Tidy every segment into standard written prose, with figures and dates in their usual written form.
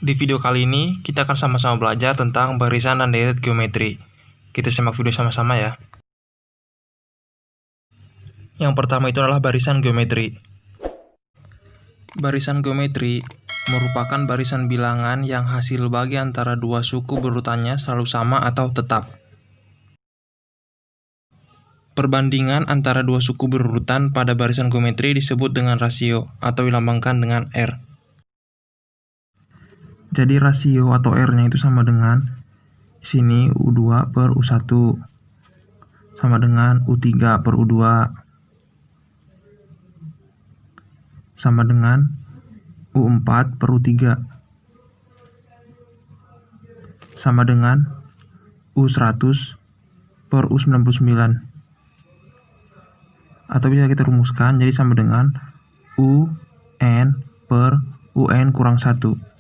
Di video kali ini, kita akan sama-sama belajar tentang barisan dan deret geometri. Kita simak video sama-sama ya. Yang pertama itu adalah barisan geometri. Barisan geometri merupakan barisan bilangan yang hasil bagi antara dua suku berurutannya selalu sama atau tetap. Perbandingan antara dua suku berurutan pada barisan geometri disebut dengan rasio atau dilambangkan dengan R. Jadi rasio atau R-nya itu sama dengan sini U2 per U1 sama dengan U3 per U2 sama dengan U4 per U3 sama dengan U100 per U99, atau bisa kita rumuskan jadi sama dengan UN per UN kurang 1.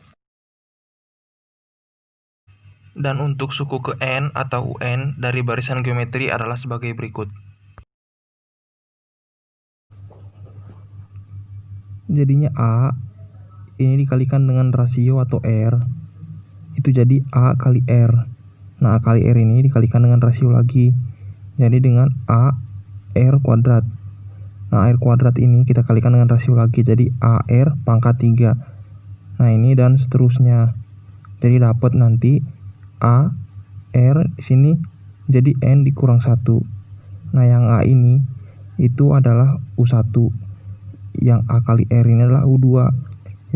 Dan untuk suku ke N atau UN dari barisan geometri adalah sebagai berikut. Jadinya A ini dikalikan dengan rasio atau R, itu jadi A kali R. Nah, A kali R ini dikalikan dengan rasio lagi, jadi dengan A R kuadrat. Nah, R kuadrat ini kita kalikan dengan rasio lagi, jadi AR pangkat 3. Nah, ini dan seterusnya. Jadi dapat nanti A R di sini jadi N dikurang 1. Nah, yang A ini itu adalah U1. Yang A kali R ini adalah U2.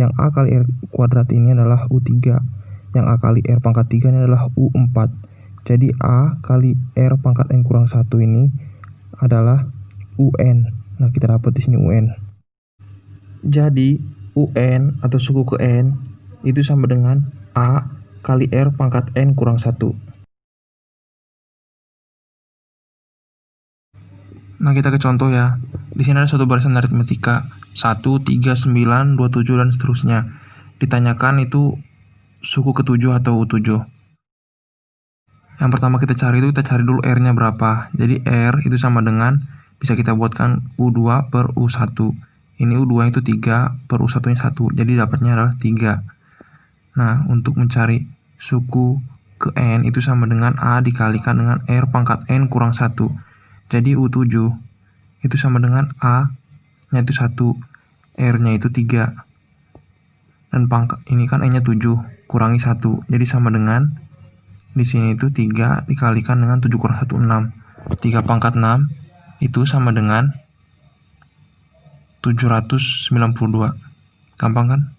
Yang A kali R kuadrat ini adalah U3. Yang A kali R pangkat 3 ini adalah U4. Jadi A kali R pangkat N kurang 1 ini adalah UN. Nah, kita dapat di sini UN. Jadi UN atau suku ke N itu sama dengan A kali R pangkat N kurang 1. Nah, kita ke contoh ya. Di sini ada suatu barisan aritmetika 1, 3, 9, 27 dan seterusnya. Ditanyakan itu suku ke-7 atau U7. Yang pertama kita cari dulu R-nya berapa. Jadi R itu sama dengan, bisa kita buatkan U2 per U1. Ini U2 itu 3 per U1 nya 1. Jadi dapatnya adalah 3. Nah, untuk mencari suku ke N itu sama dengan A dikalikan dengan R pangkat N kurang 1. Jadi U7 itu sama dengan A-nya itu 1, R-nya itu 3. Dan pangkat ini kan N-nya 7, kurangi 1. Jadi sama dengan di sini itu 3 dikalikan dengan 7 kurang 1, 6. 3 pangkat 6 itu sama dengan 792. Gampang kan?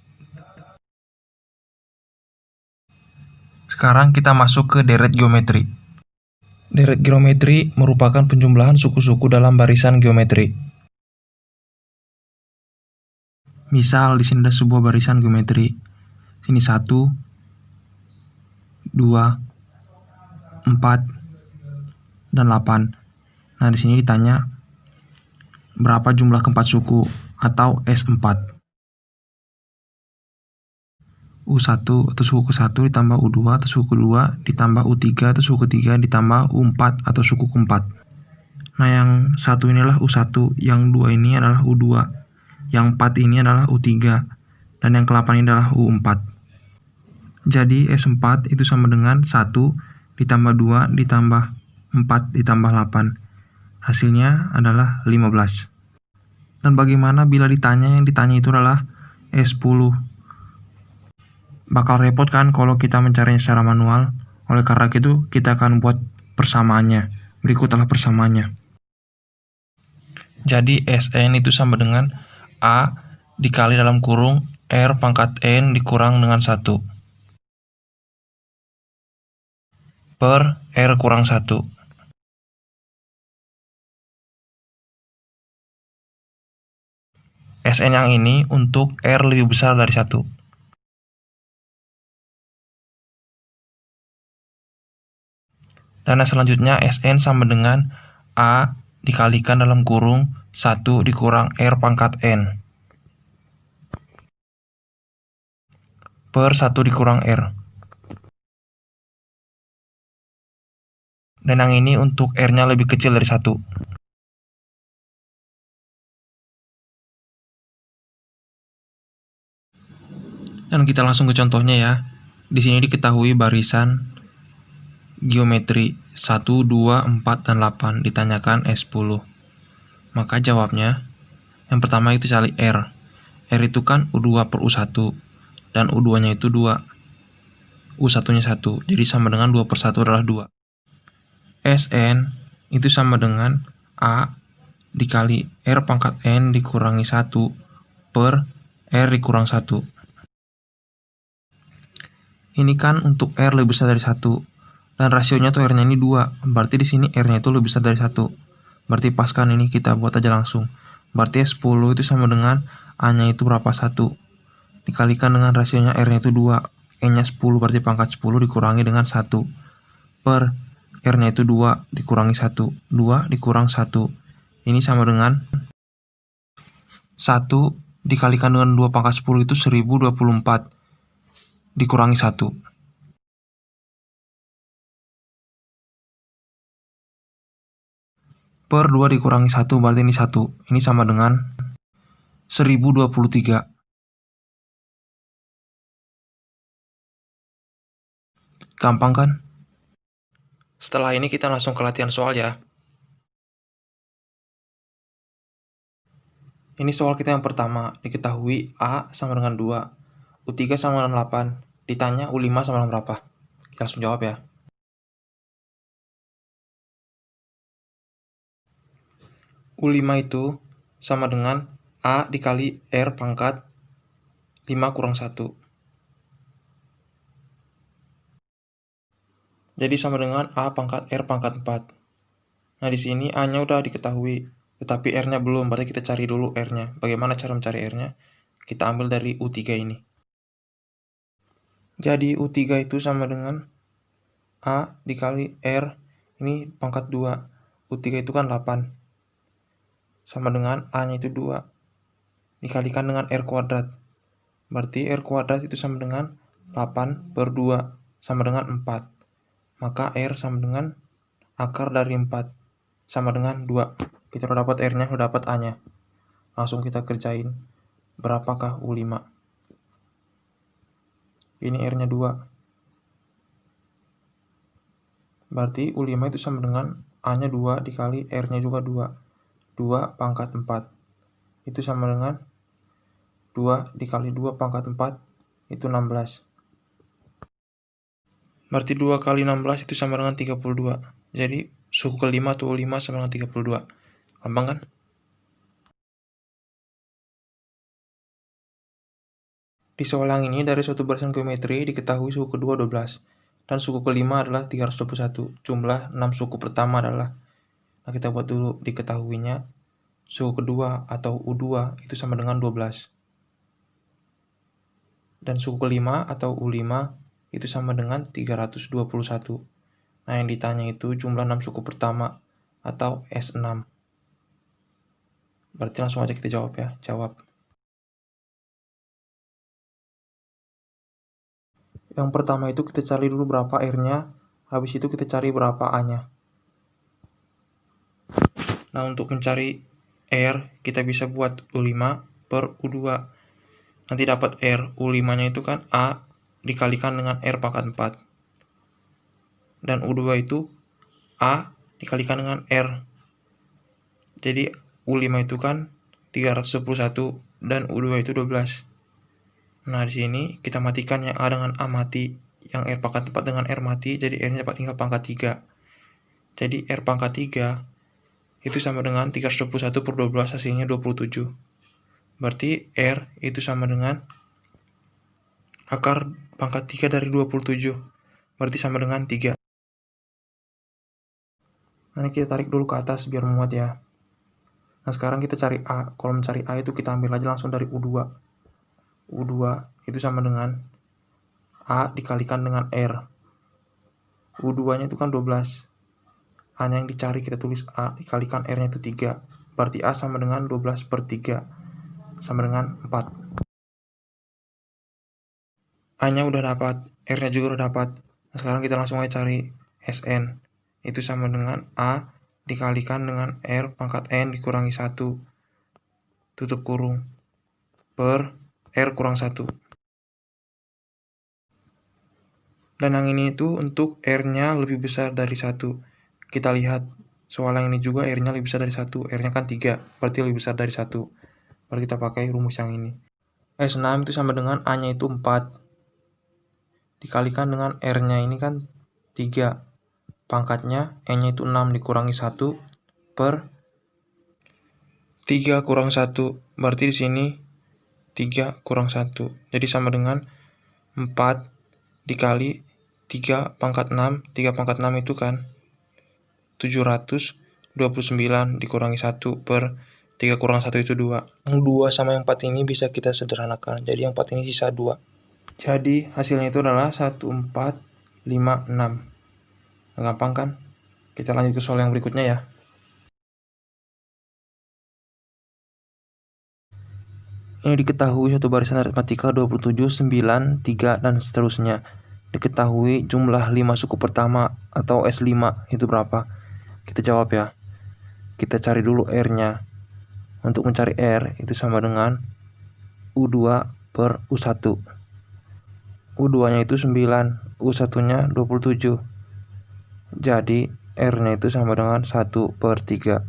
Sekarang kita masuk ke deret geometri. Deret geometri merupakan penjumlahan suku-suku dalam barisan geometri. Misal di sini ada sebuah barisan geometri. Sini 1, 2, 4, dan 8. Nah, di sini ditanya berapa jumlah keempat suku atau S4. U1 atau suku ke-1 ditambah U2 atau suku ke-2 ditambah U3 atau suku ke-3 ditambah U4 atau suku ke-4. Nah, yang 1 ini adalah U1, yang 2 ini adalah U2, yang 4 ini adalah U3, dan yang ke-8 ini adalah U4. Jadi S4 itu sama dengan 1 ditambah 2 ditambah 4 ditambah 8. Hasilnya adalah 15. Dan bagaimana bila ditanya yang ditanya itu adalah S10? Bakal repot kan kalau kita mencarinya secara manual. Oleh karena itu, kita akan buat persamaannya. Berikut adalah persamaannya. Jadi Sn itu sama dengan A dikali dalam kurung R pangkat N dikurang dengan 1 per R kurang 1. Sn yang ini untuk R lebih besar dari 1. Dan selanjutnya Sn sama dengan A dikalikan dalam kurung 1 dikurang R pangkat N per 1 dikurang R. Dan yang ini untuk R-nya lebih kecil dari 1. Dan kita langsung ke contohnya ya. Di sini diketahui barisan geometri 1, 2, 4, dan 8 ditanyakan S10. Maka jawabnya, yang pertama itu cari R. R itu kan U2 per U1, dan U2-nya itu 2. U1-nya 1, jadi sama dengan 2 per 1 adalah 2. Sn itu sama dengan A dikali R pangkat N dikurangi 1 per R dikurang 1. Ini kan untuk R lebih besar dari 1. Dan rasionya tuh R-nya ini 2. Berarti di sini R-nya itu lebih besar dari 1. Berarti pas kan ini kita buat aja langsung. Berarti 10 itu sama dengan A-nya itu berapa? 1. Dikalikan dengan rasionya R-nya itu 2. N-nya 10 berarti pangkat 10 dikurangi dengan 1. Per R-nya itu 2 dikurangi 1. 2 dikurang 1. Ini sama dengan 1 dikalikan dengan 2 pangkat 10 itu 1024 dikurangi 1. Per 2 dikurangi 1 berarti ini 1. Ini sama dengan 1023. Gampang kan? Setelah ini kita langsung ke latihan soal ya. Ini soal kita yang pertama. Diketahui A sama dengan 2, U3 sama dengan 8. Ditanya U5 sama dengan berapa? Kita langsung jawab ya. U5 itu sama dengan A dikali R pangkat 5 kurang 1. Jadi sama dengan A pangkat R pangkat 4. Nah, di sini A-nya udah diketahui, tetapi R-nya belum. Berarti kita cari dulu R-nya. Bagaimana cara mencari R-nya? Kita ambil dari U3 ini. Jadi U3 itu sama dengan A dikali R, ini pangkat 2. U3 itu kan 8. Sama dengan A-nya itu 2. Dikalikan dengan R kuadrat. Berarti R kuadrat itu sama dengan 8 per 2. Sama dengan 4. Maka R sama dengan akar dari 4. Sama dengan 2. Kita udah dapat R-nya, udah dapat A-nya. Langsung kita kerjain. Berapakah U5? Ini R-nya 2. Berarti U5 itu sama dengan A-nya 2 dikali R-nya juga 2. 2 pangkat 4. Itu sama dengan 2 dikali 2 pangkat 4. Itu 16. Berarti 2 kali 16 itu sama dengan 32. Jadi suku kelima atau U5 sama dengan 32. Gampang kan? Di soal yang ini dari suatu barisan geometri diketahui suku kedua 12. Dan suku kelima adalah 321. Jumlah 6 suku pertama adalah. Nah, kita buat dulu diketahuinya. Suku kedua atau U2 itu sama dengan 12. Dan suku kelima atau U5 itu sama dengan 321. Nah, yang ditanya itu jumlah 6 suku pertama atau S6. Berarti langsung aja kita jawab ya. Jawab. Yang pertama itu kita cari dulu berapa R-nya, habis itu kita cari berapa A-nya. Nah, untuk mencari R, kita bisa buat U5 per U2. Nanti dapat R. U5-nya itu kan A dikalikan dengan R pangkat 4. Dan U2 itu A dikalikan dengan R. Jadi U5 itu kan 321 dan U2 itu 12. Nah, di sini kita matikan yang A dengan A mati, yang R pangkat 4 dengan R mati, jadi R-nya dapat tinggal pangkat 3. Jadi R pangkat 3 itu sama dengan 321 per 12, hasilnya 27. Berarti R itu sama dengan akar pangkat 3 dari 27. Berarti sama dengan 3. Nah, kita tarik dulu ke atas biar muat ya. Nah, sekarang kita cari A. Kalau mencari A itu kita ambil aja langsung dari U2. U2 itu sama dengan A dikalikan dengan R. U2-nya itu kan 12. A-nya yang dicari kita tulis A dikalikan R-nya itu 3. Berarti A sama dengan 12 per 3. Sama dengan 4. A-nya udah dapat, R-nya juga udah dapat. Nah, sekarang kita langsung aja cari Sn. Itu sama dengan A dikalikan dengan R pangkat N dikurangi 1. Tutup kurung. Per R kurang 1. Dan yang ini itu untuk R-nya lebih besar dari 1. Kita lihat, soal yang ini juga R-nya lebih besar dari 1. R-nya kan 3, berarti lebih besar dari 1. Baru kita pakai rumus yang ini. S6 itu sama dengan A-nya itu 4. Dikalikan dengan R-nya ini kan 3. Pangkatnya E-nya itu 6 dikurangi 1 per 3 kurang 1. Berarti di sini 3 kurang 1. Jadi sama dengan 4 dikali 3 pangkat 6. 3 pangkat 6 itu kan 729 dikurangi 1 per 3 kurang 1 itu 2. Yang 2 sama yang 4 ini bisa kita sederhanakan. Jadi yang 4 ini sisa 2. Jadi hasilnya itu adalah 1456. Gampang kan? Kita lanjut ke soal yang berikutnya ya. Ini diketahui satu barisan aritmatika 27, 9, 3, dan seterusnya. Diketahui jumlah 5 suku pertama atau S5 itu berapa? Kita jawab ya. Kita cari dulu R-nya. Untuk mencari R itu sama dengan U2 per U1. U2-nya itu 9, U1-nya 27. Jadi R-nya itu sama dengan 1 per 3.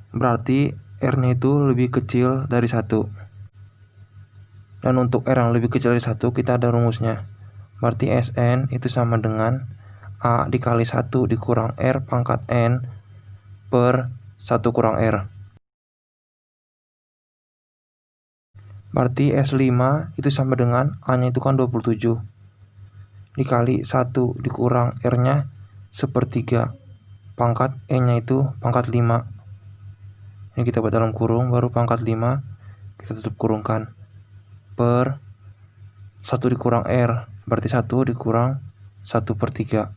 Berarti R-nya itu lebih kecil dari 1. Dan untuk R yang lebih kecil dari 1 kita ada rumusnya. Berarti Sn itu sama dengan A dikali 1 dikurang R pangkat N per 1 kurang R. Berarti S5 itu sama dengan A-nya itu kan 27. Dikali 1 dikurang R-nya 1/3. Pangkat E-nya itu pangkat 5. Ini kita buat dalam kurung, baru pangkat 5 kita tutup kurungkan. Per 1 dikurang R, berarti 1 dikurang 1/3.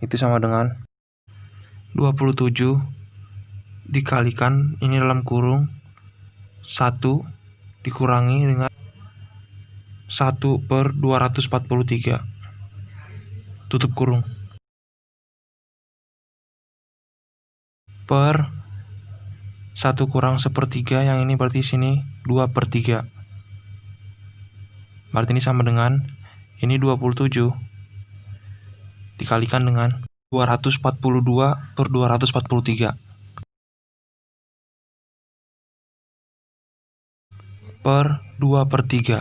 Itu sama dengan 27 dikalikan ini dalam kurung 1 dikurangi dengan 1 per 243. Tutup kurung. Per 1 kurang 1/3, yang ini berarti sini 2/3. Berarti ini sama dengan ini 27 dikalikan dengan 242 per 243 per 2/3.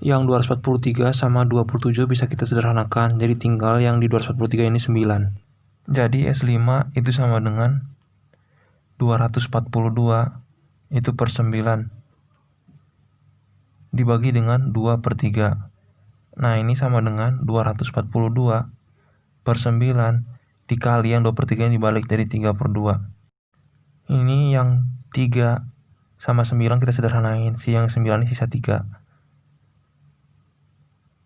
Yang 243 sama 27 bisa kita sederhanakan, jadi tinggal yang di 243 ini 9. Jadi S5 itu sama dengan 242 itu per 9 dibagi dengan 2/3. Nah ini sama dengan 242 per 9 dikali yang 2/3 ini dibalik, jadi 3/2. Ini yang 3 sama 9 kita sederhanain, yang 9 ini sisa 3.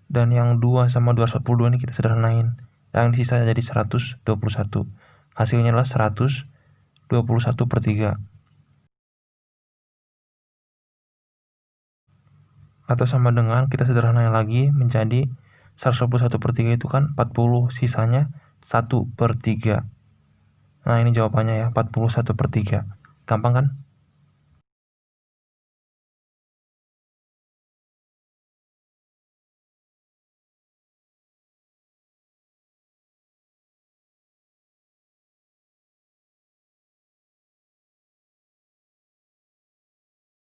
Dan yang 2 sama 242 ini kita sederhanain, yang sisa jadi 121. Hasilnya adalah 121/3. Atau sama dengan kita sederhanain lagi menjadi 121/3 itu kan 40, sisanya 1/3. Nah ini jawabannya ya, 41/3. Gampang kan?